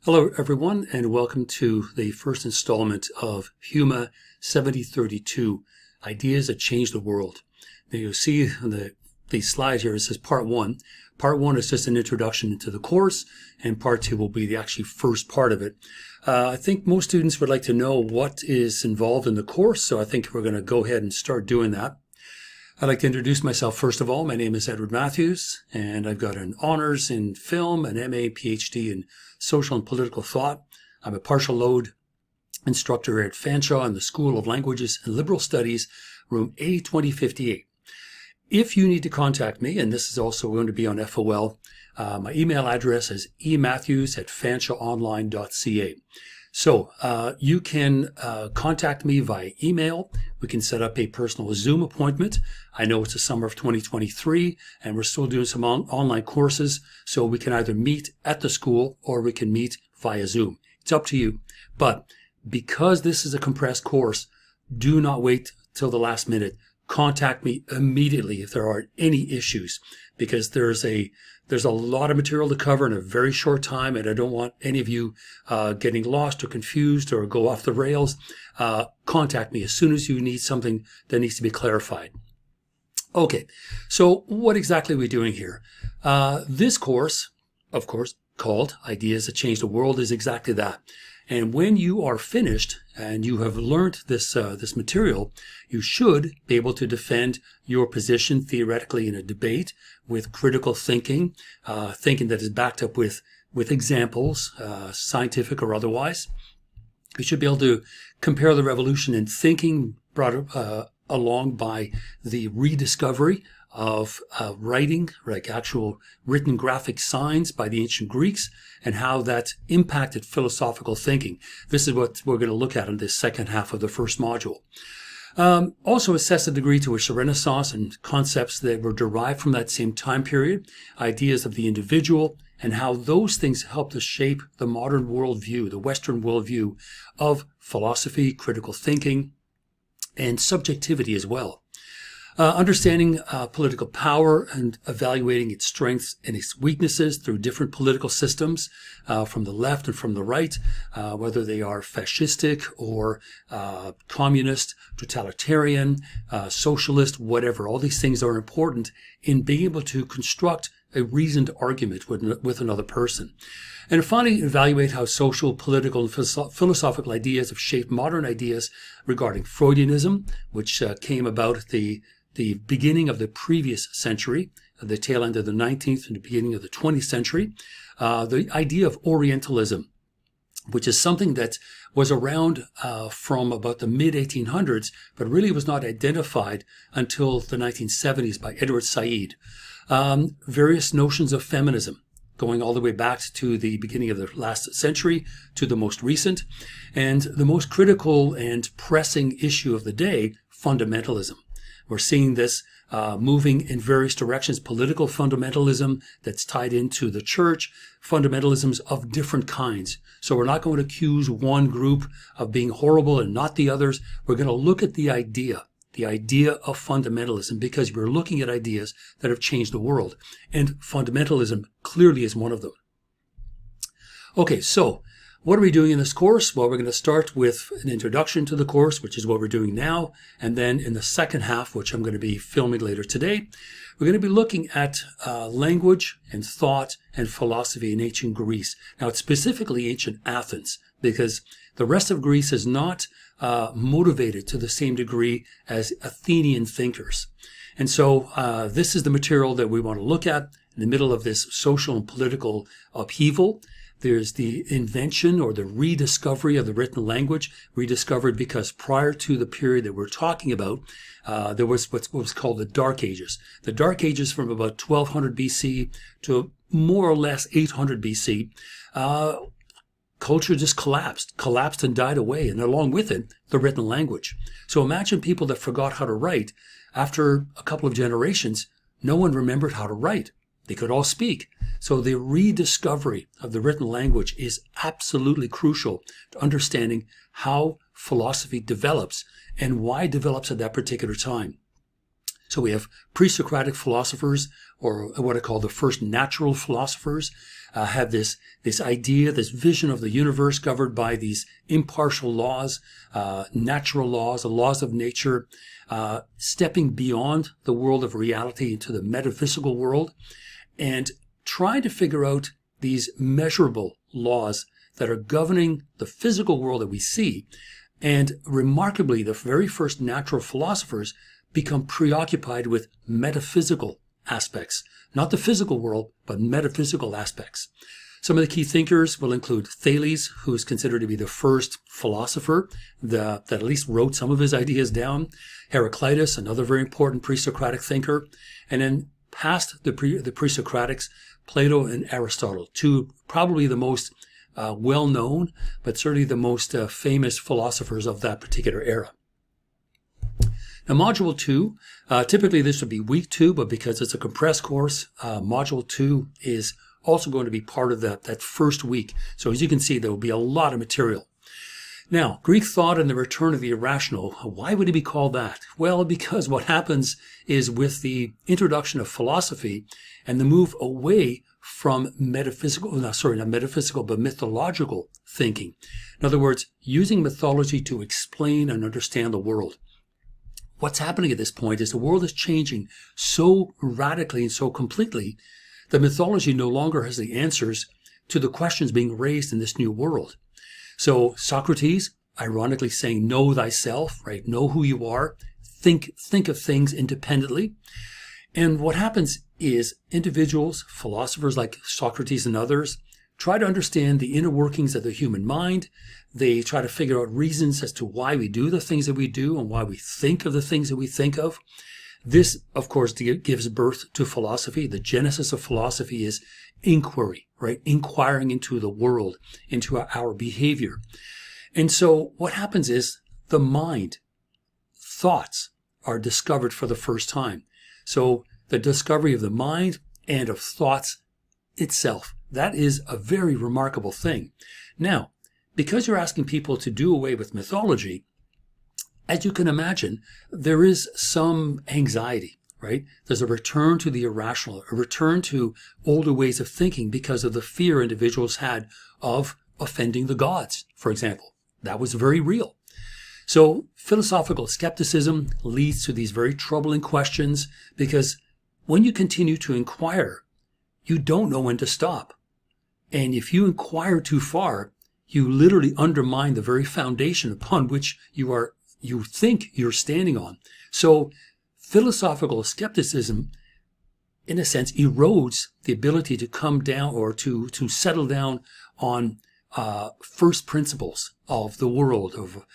Hello everyone, and welcome to the first installment of HUMA-7032, Ideas That Change the World. Now you'll see on the slide here, it says Part 1. Part 1 is just an introduction into the course, and Part 2 will be the actually first part of it. I think most students would like to know what is involved in the course, so I think we're going to go ahead and start doing that. I'd like to introduce myself first of all. My name is Edward Matthews, and I've got an honors in film, an MA, PhD in social and political thought. I'm a partial load instructor at Fanshawe in the School of Languages and Liberal Studies, room A2058. If you need to contact me, and this is also going to be on FOL, my email address is ematthews@fanshaweonline.ca. So you can contact me via email. We can set up a personal Zoom appointment. I know it's the summer of 2023, and we're still doing some online courses, so we can either meet at the school or we can meet via Zoom. It's up to you. But because this is a compressed course, do not wait till the last minute. Contact me immediately if there are any issues, because there's a lot of material to cover in a very short time, and I don't want any of you getting lost or confused or go off the rails. Contact me as soon as you need something that needs to be clarified. Okay, so what exactly are we doing here? This course, of course, called Ideas That Change the World, is exactly that. And when you are finished and you have learned this material, you should be able to defend your position theoretically in a debate with critical thinking, thinking that is backed up with examples, scientific or otherwise. You should be able to compare the revolution in thinking brought along by the rediscovery of writing, like actual written graphic signs by the ancient Greeks, and how that impacted philosophical thinking. This is what we're going to look at in this second half of the first module. Also assess the degree to which the Renaissance and concepts that were derived from that same time period, ideas of the individual, and how those things help to shape the modern worldview, the Western worldview of philosophy, critical thinking, and subjectivity as well. Understanding political power and evaluating its strengths and its weaknesses through different political systems from the left and from the right, whether they are fascistic or communist, totalitarian, socialist, whatever. All these things are important in being able to construct a reasoned argument with another person. And finally, evaluate how social, political, and philosophical ideas have shaped modern ideas regarding Freudianism, which came about at the beginning of the previous century, the tail end of the 19th and the beginning of the 20th century. The idea of Orientalism, which is something that was around from about the mid-1800s, but really was not identified until the 1970s by Edward Said. Various notions of feminism, going all the way back to the beginning of the last century to the most recent. And the most critical and pressing issue of the day, fundamentalism. We're seeing this moving in various directions. Political fundamentalism that's tied into the church, fundamentalisms of different kinds. So we're not going to accuse one group of being horrible and not the others. We're going to look at the idea of fundamentalism, because we're looking at ideas that have changed the world. And fundamentalism clearly is one of them. Okay, so what are we doing in this course? Well, we're going to start with an introduction to the course, which is what we're doing now. And then in the second half, which I'm going to be filming later today, we're going to be looking at language and thought and philosophy in ancient Greece. Now, it's specifically ancient Athens, because the rest of Greece is not motivated to the same degree as Athenian thinkers. And so this is the material that we want to look at in the middle of this social and political upheaval. There's the invention or the rediscovery of the written language, rediscovered because prior to the period that we're talking about, there was what was called the Dark Ages. The Dark Ages from about 1200 BC to more or less 800 BC. Culture just collapsed and died away, and along with it, the written language. So imagine people that forgot how to write. After a couple of generations, no one remembered how to write. They could all speak. So the rediscovery of the written language is absolutely crucial to understanding how philosophy develops and why it develops at that particular time. So we have pre-Socratic philosophers, or what I call the first natural philosophers, have this idea, this vision of the universe governed by these impartial laws, natural laws, the laws of nature, stepping beyond the world of reality into the metaphysical world, and trying to figure out these measurable laws that are governing the physical world that we see. And remarkably, the very first natural philosophers become preoccupied with metaphysical aspects, not the physical world, but metaphysical aspects. Some of the key thinkers will include Thales, who is considered to be the first philosopher that at least wrote some of his ideas down, Heraclitus, another very important pre-Socratic thinker, and then past the pre-Socratics, Plato and Aristotle, two probably the most well-known, but certainly the most famous philosophers of that particular era. Now, Module 2, typically this would be Week 2, but because it's a compressed course, Module 2 is also going to be part of that first week. So as you can see, there will be a lot of material. Now, Greek thought and the return of the irrational, why would it be called that? Well, because what happens is with the introduction of philosophy and the move away from mythological thinking. In other words, using mythology to explain and understand the world. What's happening at this point is the world is changing so radically and so completely that mythology no longer has the answers to the questions being raised in this new world. So Socrates, ironically saying, know thyself, right? Know who you are. Think of things independently. And what happens is individuals, philosophers like Socrates and others, try to understand the inner workings of the human mind. They try to figure out reasons as to why we do the things that we do and why we think of the things that we think of. This, of course, gives birth to philosophy. The genesis of philosophy is inquiry, right? Inquiring into the world, into our behavior. And so what happens is the mind, thoughts are discovered for the first time. So the discovery of the mind and of thoughts itself, that is a very remarkable thing. Now, because you're asking people to do away with mythology, as you can imagine, there is some anxiety, right? There's a return to the irrational, a return to older ways of thinking because of the fear individuals had of offending the gods, for example. That was very real. So philosophical skepticism leads to these very troubling questions because when you continue to inquire, you don't know when to stop. And if you inquire too far, you literally undermine the very foundation upon which you think you're standing on. So philosophical skepticism, in a sense, erodes the ability to come down or to settle down on first principles of the world, of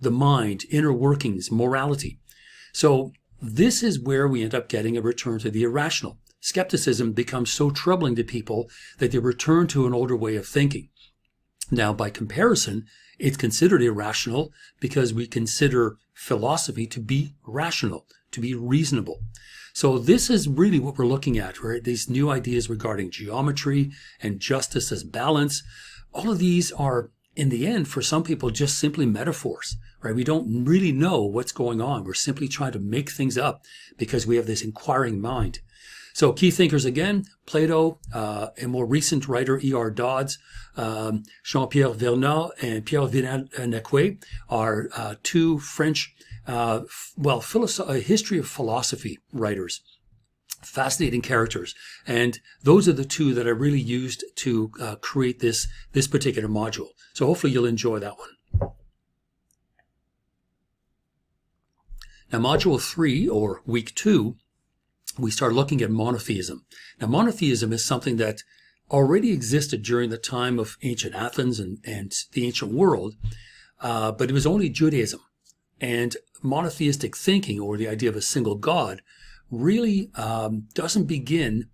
the mind, inner workings, morality. So this is where we end up getting a return to the irrational. Skepticism becomes so troubling to people that they return to an older way of thinking. Now, by comparison, it's considered irrational because we consider philosophy to be rational, to be reasonable. So this is really what we're looking at, right? These new ideas regarding geometry and justice as balance. All of these are, in the end, for some people, just simply metaphors, right? We don't really know what's going on. We're simply trying to make things up because we have this inquiring mind. So key thinkers again, Plato, a more recent writer, E.R. Dodds, Jean-Pierre Vernat and Pierre Vinal-Naquet are two French, history of philosophy writers. Fascinating characters. And those are the two that I really used to create this particular module. So hopefully you'll enjoy that one. Now, Module 3, or Week 2, we start looking at monotheism. Now, monotheism is something that already existed during the time of ancient Athens and the ancient world, but it was only Judaism. And monotheistic thinking, or the idea of a single God, really doesn't begin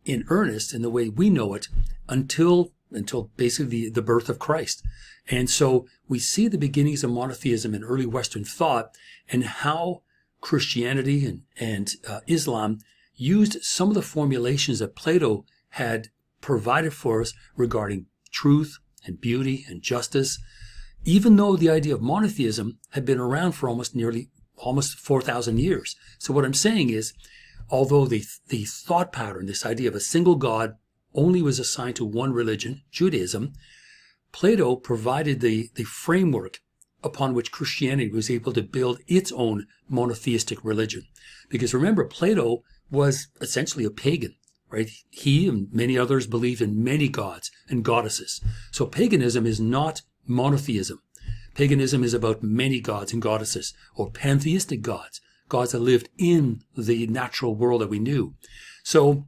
in earnest in the way we know it until basically the birth of Christ. And so we see the beginnings of monotheism in early Western thought and how Christianity and Islam used some of the formulations that Plato had provided for us regarding truth and beauty and justice, even though the idea of monotheism had been around for almost nearly almost 4,000 years. So what I'm saying is, although the thought pattern, this idea of a single God, only was assigned to one religion, Judaism, Plato provided the framework upon which Christianity was able to build its own monotheistic religion. Because remember, Plato was essentially a pagan, right? He and many others believed in many gods and goddesses. So paganism is not monotheism. Paganism is about many gods and goddesses, or pantheistic gods, gods that lived in the natural world that we knew. So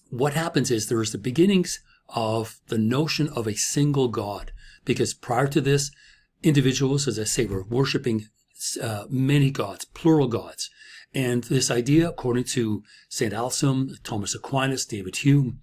what happens is there is the beginnings of the notion of a single God, because prior to this, individuals, as I say, were worshiping many gods, plural gods. And this idea, according to St. Alcim, Thomas Aquinas, David Hume,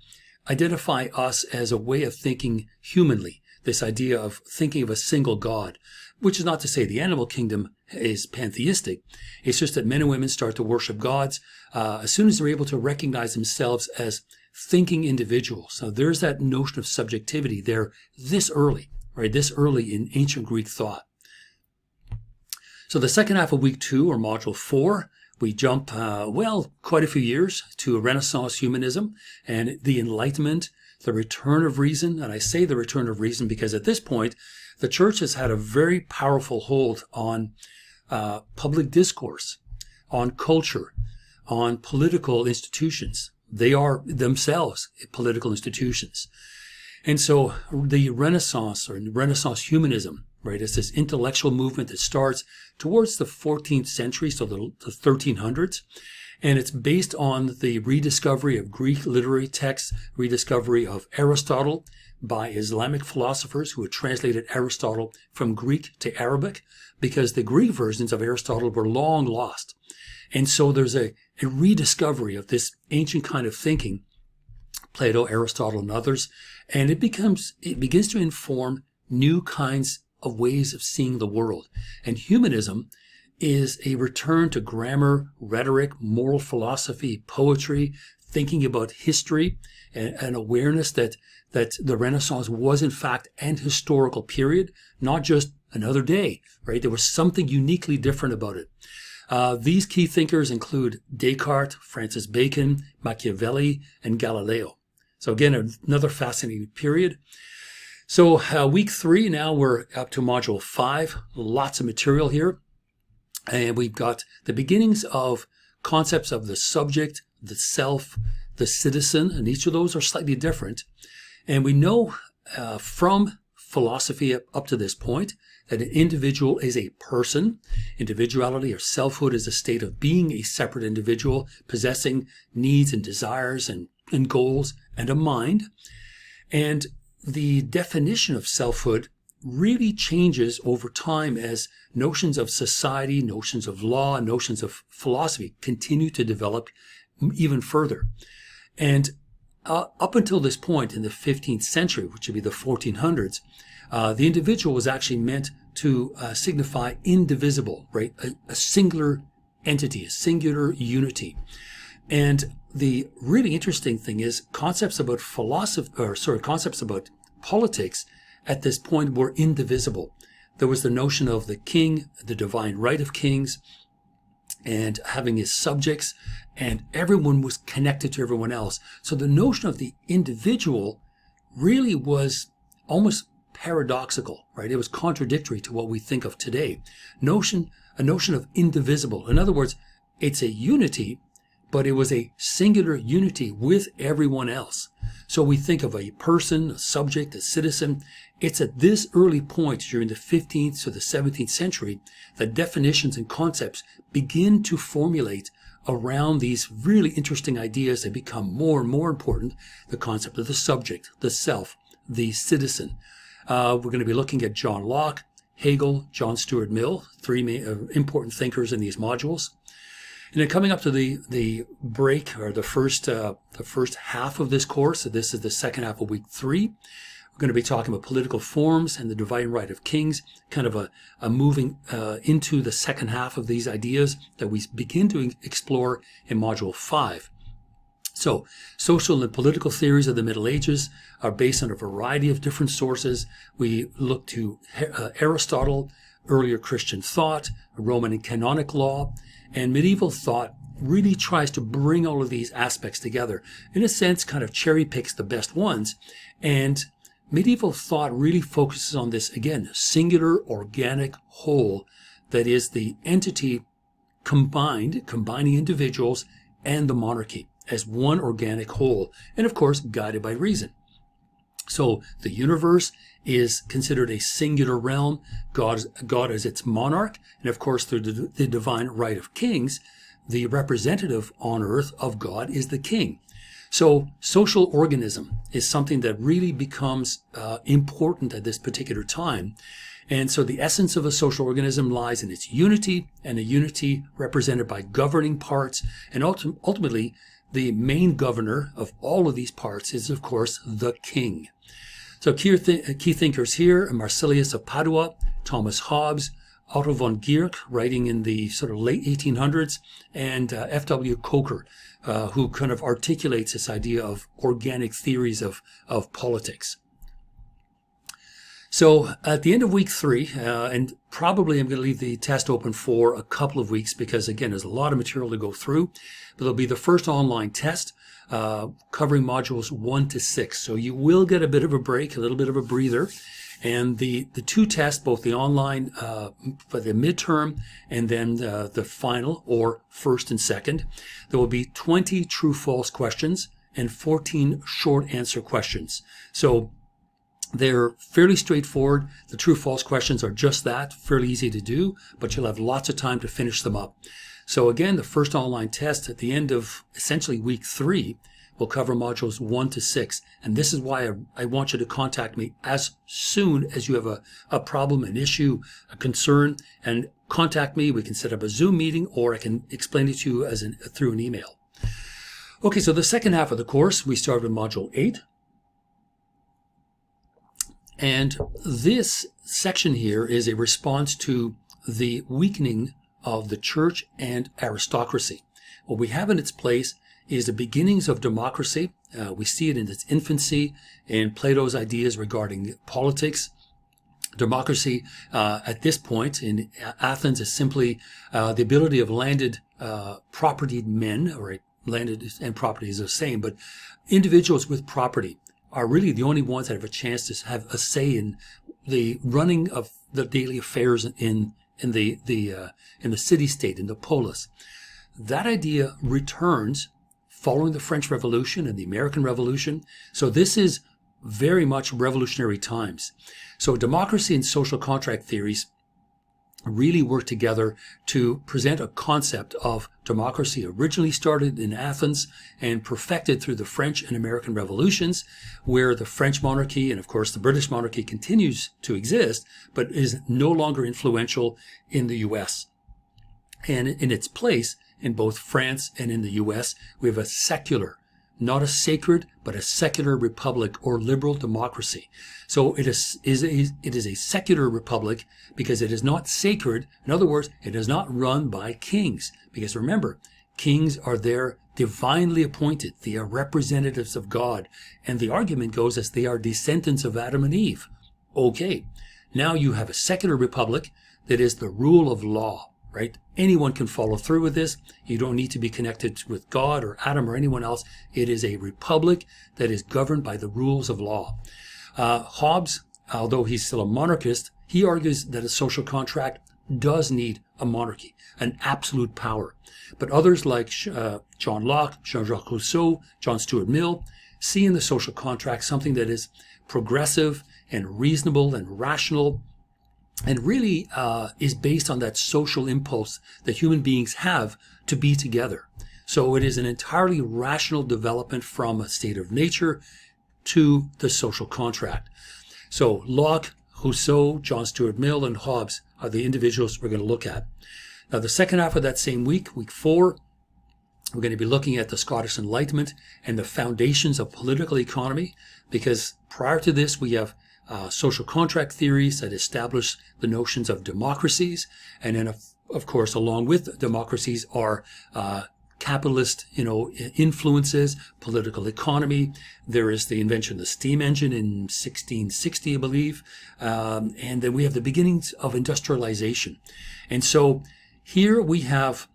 identify us as a way of thinking humanly, this idea of thinking of a single God, which is not to say the animal kingdom is pantheistic. It's just that men and women start to worship gods as soon as they're able to recognize themselves as thinking individuals. So there's that notion of subjectivity there this early, right? This early in ancient Greek thought. So the second half of week 2, or module 4, we jump, quite a few years to Renaissance humanism and the Enlightenment, the return of reason. And I say the return of reason because at this point, the church has had a very powerful hold on public discourse, on culture, on political institutions. They are themselves political institutions. And so the Renaissance, or Renaissance humanism, right, is this intellectual movement that starts towards the 14th century, so the 1300s. And it's based on the rediscovery of Greek literary texts, rediscovery of Aristotle by Islamic philosophers who had translated Aristotle from Greek to Arabic, because the Greek versions of Aristotle were long lost. And so there's a rediscovery of this ancient kind of thinking, Plato, Aristotle, and others, and it begins to inform new kinds of ways of seeing the world. And humanism is a return to grammar, rhetoric, moral philosophy, poetry, thinking about history, and awareness that the Renaissance was in fact an historical period, not just another day, right? There was something uniquely different about it. These key thinkers include Descartes, Francis Bacon, Machiavelli, and Galileo. So again, another fascinating period. So week 3, now we're up to module 5, lots of material here. And we've got the beginnings of concepts of the subject, the self, the citizen, and each of those are slightly different. And we know from philosophy up to this point that an individual is a person. Individuality or selfhood is a state of being a separate individual, possessing needs and desires and goals and a mind. And the definition of selfhood really changes over time as notions of society, notions of law, notions of philosophy continue to develop even further. And up until this point in the 15th century, which would be the 1400s, the individual was actually meant to signify indivisible, right? A singular entity, a singular unity. And the really interesting thing is concepts about concepts about politics at this point were indivisible. There was the notion of the king, the divine right of kings, and having his subjects, and everyone was connected to everyone else. So the notion of the individual really was almost paradoxical, right? It was contradictory to what we think of today. A notion of indivisible. In other words, it's a unity, but it was a singular unity with everyone else. So we think of a person, a subject, a citizen. It's at this early point during the 15th to the 17th century that definitions and concepts begin to formulate around these really interesting ideas that become more and more important. The concept of the subject, the self, the citizen. We're going to be looking at John Locke, Hegel, John Stuart Mill, 3 important thinkers in these modules. And then coming up to the break, or the first half of this course, so this is the second half of week 3, we're going to be talking about political forms and the divine right of kings, kind of a moving into the second half of these ideas that we begin to explore in module 5. So, social and political theories of the Middle Ages are based on a variety of different sources. We look to Aristotle, earlier Christian thought, Roman and canonic law, and medieval thought really tries to bring all of these aspects together. In a sense, kind of cherry picks the best ones. And medieval thought really focuses on this, again, singular organic whole that is the entity combining individuals and the monarchy as one organic whole, and of course guided by reason. So the universe is considered a singular realm, God as its monarch, and of course through the divine right of kings, the representative on earth of God is the king. So social organism is something that really becomes important at this particular time. And so the essence of a social organism lies in its unity, and a unity represented by governing parts. And ultimately, the main governor of all of these parts is, of course, the king. So key thinkers here are Marsilius of Padua, Thomas Hobbes, Otto von Guericke, writing in the sort of late 1800s, and F.W. Coker, who kind of articulates this idea of organic theories of politics. So at the end of week 3, and probably I'm going to leave the test open for a couple of weeks because, again, there's a lot of material to go through. But there'll be the first online test covering modules 1 to 6. So you will get a bit of a break, a little bit of a breather. And the two tests, both the online for the midterm and then the final or first and second, there will be 20 true-false questions and 14 short answer questions. So they're fairly straightforward. The true-false questions are just that, fairly easy to do, but you'll have lots of time to finish them up. So again, the first online test at the end of essentially week 3 will cover modules 1 to 6. And this is why I want you to contact me as soon as you have a problem, an issue, a concern, and contact me. We can set up a Zoom meeting, or I can explain it to you through an email. Okay, so the second half of the course, we start with module 8. And this section here is a response to the weakening of the church and aristocracy. What we have in its place is the beginnings of democracy. We see it in its infancy in Plato's ideas regarding politics. Democracy at this point in Athens is simply the ability of landed propertied men, or landed and property is the same, but individuals with property are really the only ones that have a chance to have a say in the running of the daily affairs in the city-state, in the polis. That idea returns following the French Revolution and the American Revolution. So this is very much revolutionary times. So democracy and social contract theories really work together to present a concept of democracy originally started in Athens and perfected through the French and American revolutions, where the French monarchy and of course the British monarchy continues to exist, but is no longer influential in the US. And in its place, in both France and in the US, we have a secular, not a sacred, but a secular republic or liberal democracy. So it is a secular republic because it is not sacred. In other words, it is not run by kings. Because remember, kings are there divinely appointed. They are representatives of God. And the argument goes as they are descendants of Adam and Eve. Okay, now you have a secular republic that is the rule of law. Right? Anyone can follow through with this. You don't need to be connected with God or Adam or anyone else. It is a republic that is governed by the rules of law. Hobbes, although he's still a monarchist, he argues that a social contract does need a monarchy, an absolute power. But others like John Locke, Jean-Jacques Rousseau, John Stuart Mill see in the social contract something that is progressive and reasonable and rational, and really is based on that social impulse that human beings have to be together. So it is an entirely rational development from a state of nature to the social contract. So Locke, Rousseau, John Stuart Mill, and Hobbes are the individuals we're going to look at. Now, the second half of that same week, week 4, we're going to be looking at the Scottish Enlightenment and the foundations of political economy, because prior to this, we have social contract theories that establish the notions of democracies. And then, of course, along with democracies are capitalist, influences, political economy. There is the invention of the steam engine in 1660, I believe. And then we have the beginnings of industrialization. And so here we have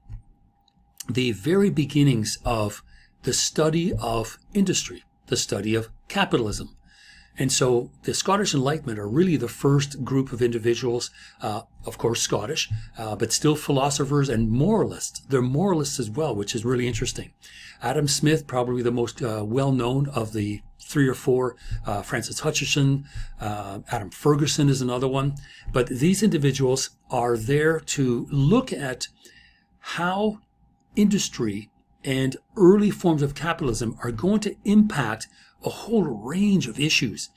the very beginnings of the study of industry, the study of capitalism. And so the Scottish Enlightenment are really the first group of individuals, of course Scottish, but still philosophers and moralists. They're moralists as well, which is really interesting. Adam Smith, probably the most well-known of the three or four. Francis Hutcheson, Adam Ferguson is another one. But these individuals are there to look at how industry and early forms of capitalism are going to impact a whole range of issues: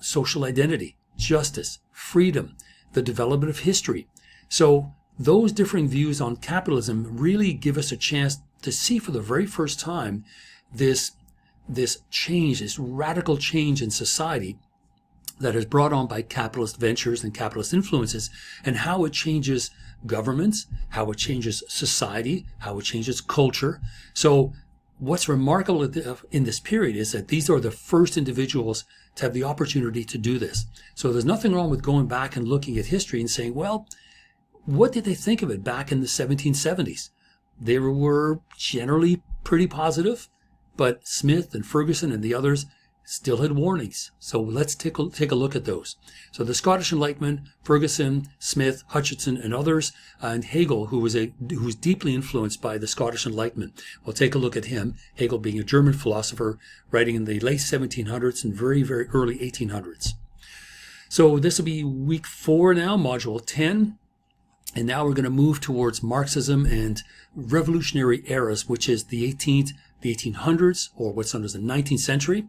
social identity, justice, freedom, the development of history. So those differing views on capitalism really give us a chance to see for the very first time this change, this radical change in society that is brought on by capitalist ventures and capitalist influences, and how it changes governments, how it changes society, how it changes culture. So what's remarkable in this period is that these are the first individuals to have the opportunity to do this. So there's nothing wrong with going back and looking at history and saying, well, what did they think of it back in the 1770s? They were generally pretty positive, but Smith and Ferguson and the others still had warnings. So let's take a look at those. So the Scottish Enlightenment, Ferguson, Smith, Hutcheson, and others, and Hegel, who was deeply influenced by the Scottish Enlightenment. We'll take a look at him, Hegel being a German philosopher, writing in the late 1700s and very, very early 1800s. So this will be week 4 now, module 10. And now we're going to move towards Marxism and revolutionary eras, which is the 1800s, or what's known as the 19th century.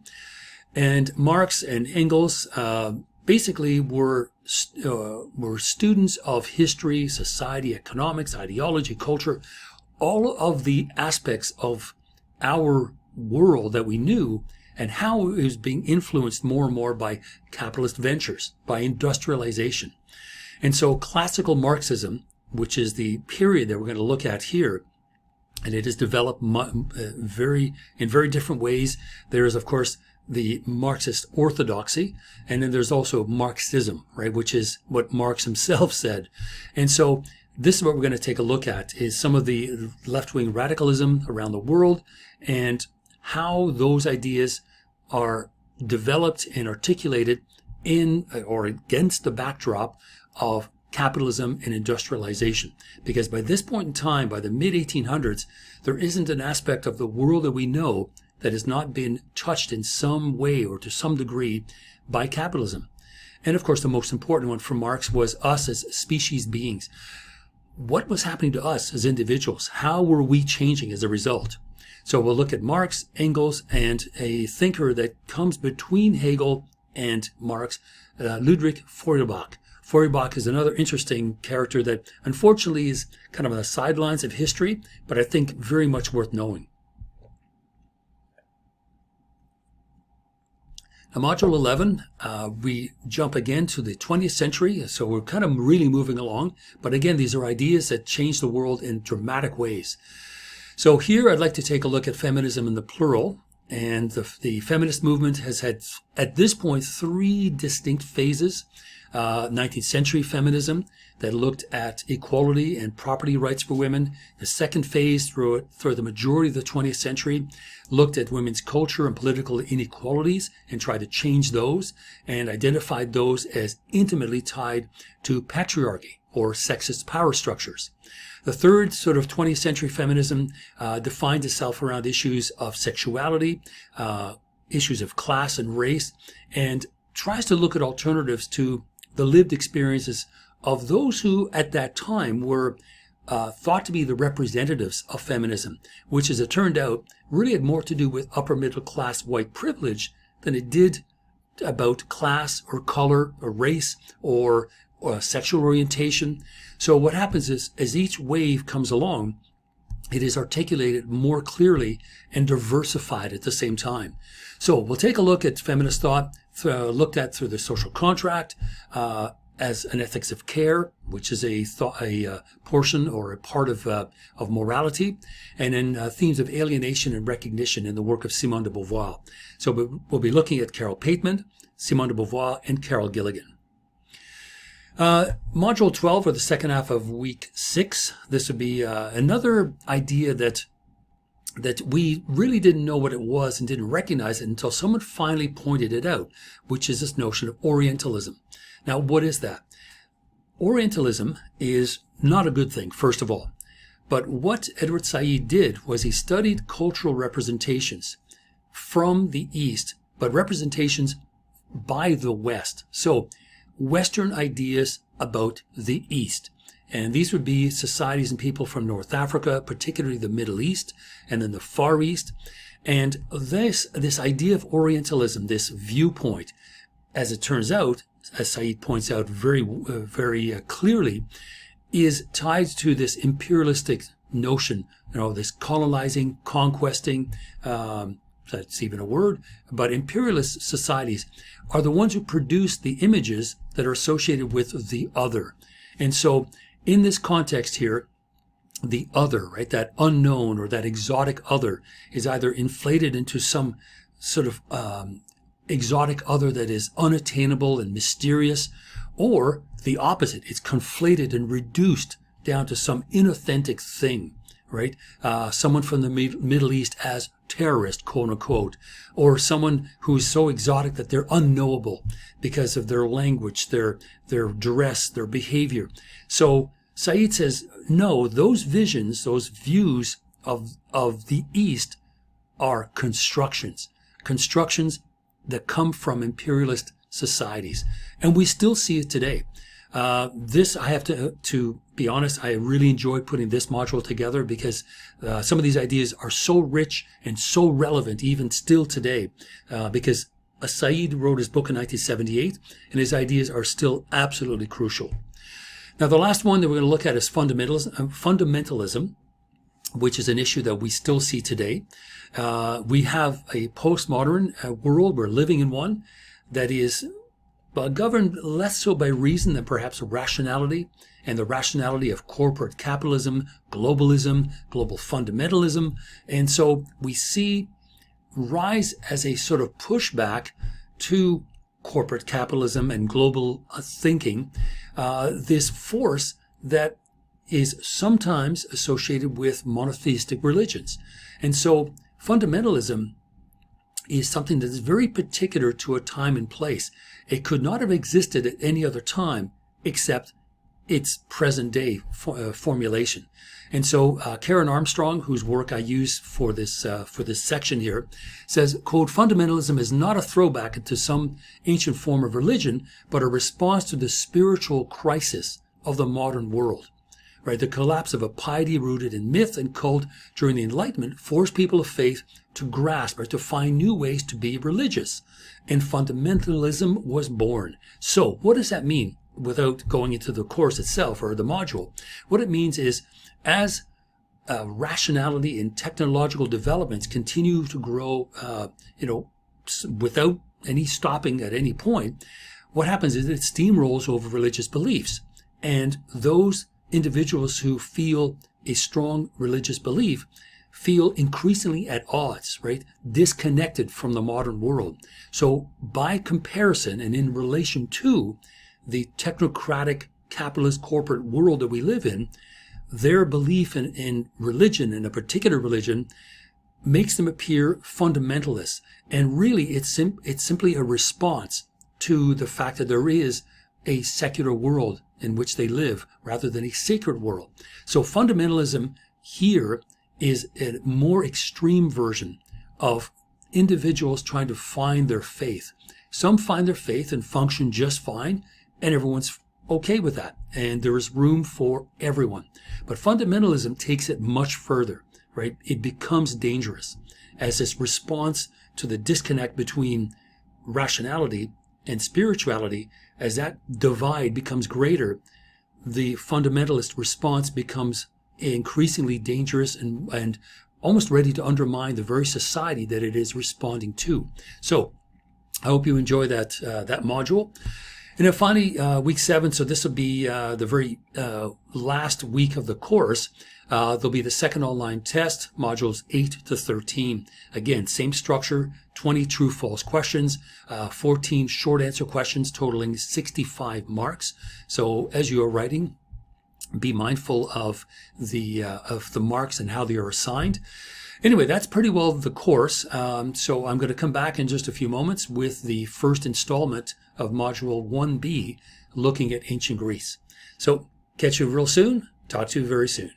And Marx and Engels basically were students of history, society, economics, ideology, culture, all of the aspects of our world that we knew, and how it was being influenced more and more by capitalist ventures, by industrialization. And so classical Marxism, which is the period that we're going to look at here, and it has developed in very different ways. There is, of course, the Marxist orthodoxy, and then there's also Marxism, right, which is what Marx himself said. And so this is what we're going to take a look at, is some of the left-wing radicalism around the world and how those ideas are developed and articulated in or against the backdrop of capitalism and industrialization. Because by this point in time, by the mid-1800s, there isn't an aspect of the world that we know that has not been touched in some way or to some degree by capitalism. And of course, the most important one for Marx was us as species beings. What was happening to us as individuals? How were we changing as a result? So we'll look at Marx, Engels, and a thinker that comes between Hegel and Marx, Ludwig Feuerbach. Feuerbach is another interesting character that unfortunately is kind of on the sidelines of history, but I think very much worth knowing. Now, Module 11, we jump again to the 20th century, so we're kind of really moving along. But again, these are ideas that change the world in dramatic ways. So here I'd like to take a look at feminism in the plural. And the feminist movement has had, at this point, 3 distinct phases. 19th century feminism that looked at equality and property rights for women. The second phase, through the majority of the 20th century, looked at women's culture and political inequalities and tried to change those and identified those as intimately tied to patriarchy or sexist power structures. The third sort of 20th century feminism defined itself around issues of sexuality, issues of class and race, and tries to look at alternatives to the lived experiences of those who at that time were thought to be the representatives of feminism, which, as it turned out, really had more to do with upper middle class white privilege than it did about class or color or race or sexual orientation. So what happens is, as each wave comes along, it is articulated more clearly and diversified at the same time. So we'll take a look at feminist thought, looked at through the social contract, as an ethics of care, which is a portion or a part of morality, and then themes of alienation and recognition in the work of Simone de Beauvoir. So we'll be looking at Carol Pateman, Simone de Beauvoir, and Carol Gilligan. Module 12, or the second half of week 6, this would be another idea that we really didn't know what it was and didn't recognize it until someone finally pointed it out, which is this notion of Orientalism. Now, what is that? Orientalism is not a good thing, first of all. But what Edward Said did was he studied cultural representations from the East, but representations by the West. So, Western ideas about the East. And these would be societies and people from North Africa, particularly the Middle East, and then the Far East. And this idea of Orientalism, this viewpoint, as it turns out, as Said points out very clearly, is tied to this imperialistic notion, this colonizing, conquesting, that's even a word, but imperialist societies are the ones who produce the images that are associated with the other. And so in this context here, the other, right, that unknown or that exotic other is either inflated into some sort of exotic other that is unattainable and mysterious, or the opposite. It's conflated and reduced down to some inauthentic thing, right? Someone from the Middle East as terrorist, quote unquote, or someone who's so exotic that they're unknowable because of their language, their dress, their behavior. So Said says, no, those visions, those views of the East are constructions that come from imperialist societies. And we still see it today. This, I have to be honest, I really enjoyed putting this module together because some of these ideas are so rich and so relevant even still today, because Said wrote his book in 1978 and his ideas are still absolutely crucial. Now, the last one that we're going to look at is fundamentalism, which is an issue that we still see today. We have a postmodern world, we're living in one, that is governed less so by reason than perhaps rationality, and the rationality of corporate capitalism, globalism, global fundamentalism. And so we see rise as a sort of pushback to corporate capitalism and global thinking, this force that is sometimes associated with monotheistic religions. And so fundamentalism is something that is very particular to a time and place. It could not have existed at any other time except its present day formulation. And so Karen Armstrong, whose work I use for this section here, says, quote, fundamentalism is not a throwback to some ancient form of religion, but a response to the spiritual crisis of the modern world. Right, the collapse of a piety rooted in myth and cult during the Enlightenment forced people of faith to grasp or to find new ways to be religious, and fundamentalism was born. So what does that mean without going into the course itself or the module? What it means is as rationality and technological developments continue to grow, without any stopping at any point, what happens is it steamrolls over religious beliefs, and those individuals who feel a strong religious belief feel increasingly at odds, right? Disconnected from the modern world. So by comparison and in relation to the technocratic capitalist corporate world that we live in, their belief in religion, in a particular religion, makes them appear fundamentalists. And really it's simply a response to the fact that there is a secular world in which they live rather than a sacred world. So fundamentalism here is a more extreme version of individuals trying to find their faith. Some find their faith and function just fine, and everyone's okay with that. And there is room for everyone. But fundamentalism takes it much further, right? It becomes dangerous as this response to the disconnect between rationality and spirituality. As that divide becomes greater, the fundamentalist response becomes increasingly dangerous and almost ready to undermine the very society that it is responding to. So I hope you enjoy that module. And then finally, week 7, so this will be the very last week of the course. There'll be the second online test, modules 8 to 13. Again, same structure, 20 true-false questions, 14 short answer questions totaling 65 marks. So as you are writing, be mindful of the marks and how they are assigned. Anyway, that's pretty well the course. So I'm going to come back in just a few moments with the first installment of Module 1B, looking at ancient Greece. So catch you real soon. Talk to you very soon.